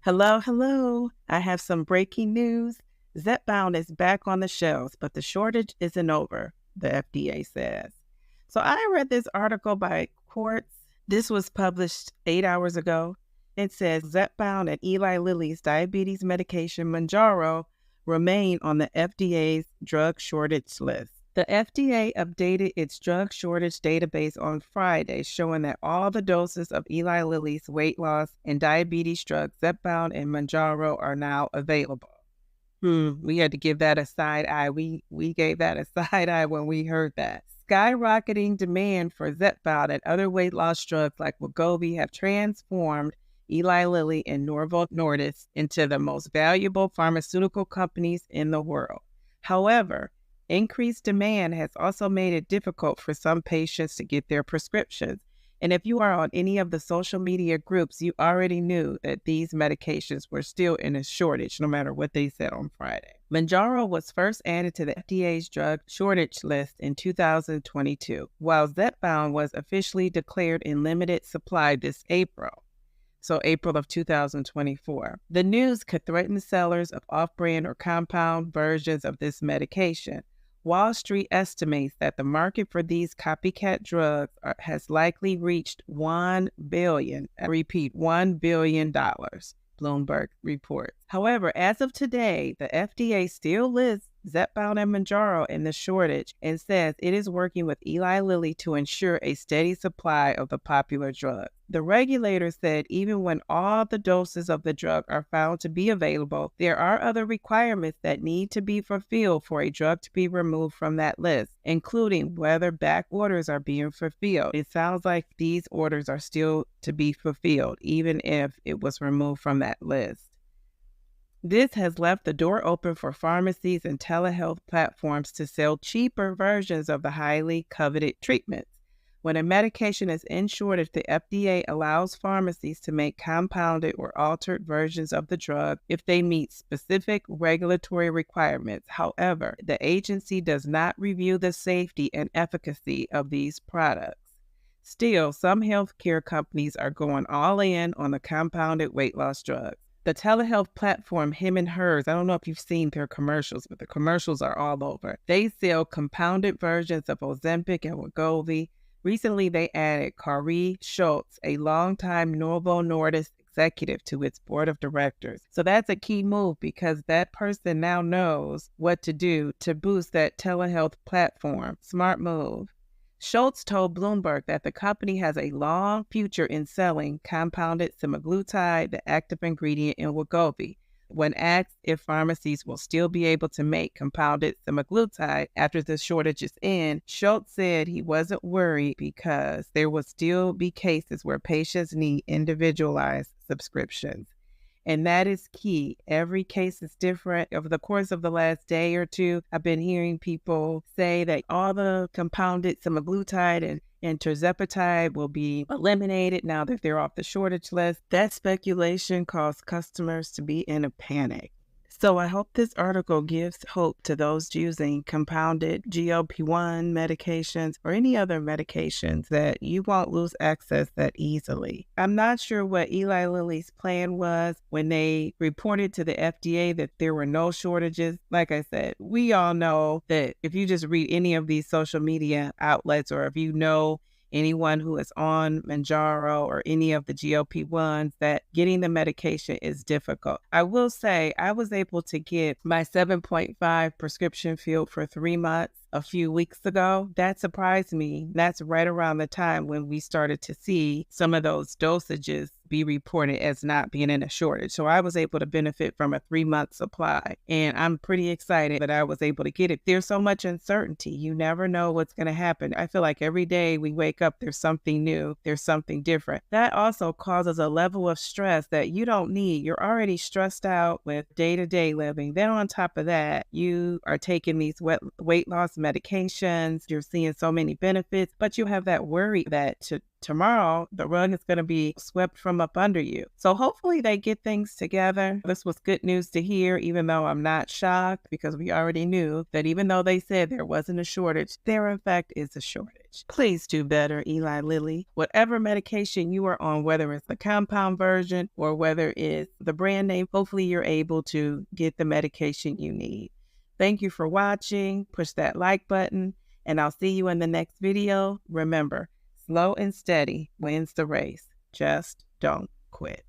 Hello, hello. I have some breaking news. Zepbound is back on the shelves, but the shortage isn't over, the FDA says. So I read this article by Quartz. This was published 8 hours ago. It says Zepbound and Eli Lilly's diabetes medication Mounjaro remain on the FDA's drug shortage list. The FDA updated its drug shortage database on Friday, showing that all the doses of Eli Lilly's weight loss and diabetes drugs Zepbound and Mounjaro are now available. We had to give that a side eye. We gave that a side eye when we heard that. Skyrocketing demand for Zepbound and other weight loss drugs like Wegovy have transformed Eli Lilly and Novo Nordisk into the most valuable pharmaceutical companies in the world. However, increased demand has also made it difficult for some patients to get their prescriptions. And if you are on any of the social media groups, you already knew that these medications were still in a shortage, no matter what they said on Friday. Mounjaro was first added to the FDA's drug shortage list in 2022, while Zepbound was officially declared in limited supply this April. So April of 2024. The news could threaten sellers of off-brand or compound versions of this medication. Wall Street estimates that the market for these copycat drugs has likely reached $1 billion. I repeat, $1 billion, Bloomberg reports. However, as of today, the FDA still lists Zepbound and Mounjaro in the shortage and says it is working with Eli Lilly to ensure a steady supply of the popular drug. The regulator said even when all the doses of the drug are found to be available, there are other requirements that need to be fulfilled for a drug to be removed from that list, including whether back orders are being fulfilled. It sounds like these orders are still to be fulfilled, even if it was removed from that list. This has left the door open for pharmacies and telehealth platforms to sell cheaper versions of the highly coveted treatments. When a medication is in shortage, the FDA allows pharmacies to make compounded or altered versions of the drug if they meet specific regulatory requirements. However, the agency does not review the safety and efficacy of these products. Still, some healthcare companies are going all in on the compounded weight loss drugs. The telehealth platform Him and Hers, I don't know if you've seen their commercials, but the commercials are all over. They sell compounded versions of Ozempic and Wegovy. Recently, they added Kari Schultz, a longtime Novo Nordisk executive, to its board of directors. So that's a key move because that person now knows what to do to boost that telehealth platform. Smart move. Schultz told Bloomberg that the company has a long future in selling compounded semaglutide, the active ingredient in Wegovy. When asked if pharmacies will still be able to make compounded semaglutide after the shortage is in, Schultz said he wasn't worried because there will still be cases where patients need individualized subscriptions. And that is key. Every case is different. Over the course of the last day or two, I've been hearing people say that all the compounded semaglutide and tirzepatide will be eliminated now that they're off the shortage list. That speculation caused customers to be in a panic. So I hope this article gives hope to those using compounded GLP-1 medications or any other medications that you won't lose access that easily. I'm not sure what Eli Lilly's plan was when they reported to the FDA that there were no shortages. Like I said, we all know that if you just read any of these social media outlets or if you know anyone who is on Mounjaro or any of the GLP-1s, that getting the medication is difficult. I will say I was able to get my 7.5 prescription filled for 3 months a few weeks ago. That surprised me. That's right around the time when we started to see some of those dosages be reported as not being in a shortage. So I was able to benefit from a 3-month supply. And I'm pretty excited that I was able to get it. There's so much uncertainty. You never know what's going to happen. I feel like every day we wake up, there's something new. There's something different. That also causes a level of stress that you don't need. You're already stressed out with day-to-day living. Then on top of that, you are taking these weight loss medications. You're seeing so many benefits, but you have that worry that tomorrow the rug is going to be swept from up under you. So hopefully they get things together. This was good news to hear, even though I'm not shocked because we already knew that even though they said there wasn't a shortage, there in fact is a shortage. shortage. Please do better, Eli Lilly. Whatever medication you are on, whether it's the compound version or whether it's the brand name, hopefully you're able to get the medication you need. Thank you for watching. Push that like button, and I'll see you in the next video. Remember, slow and steady wins the race. Just don't quit.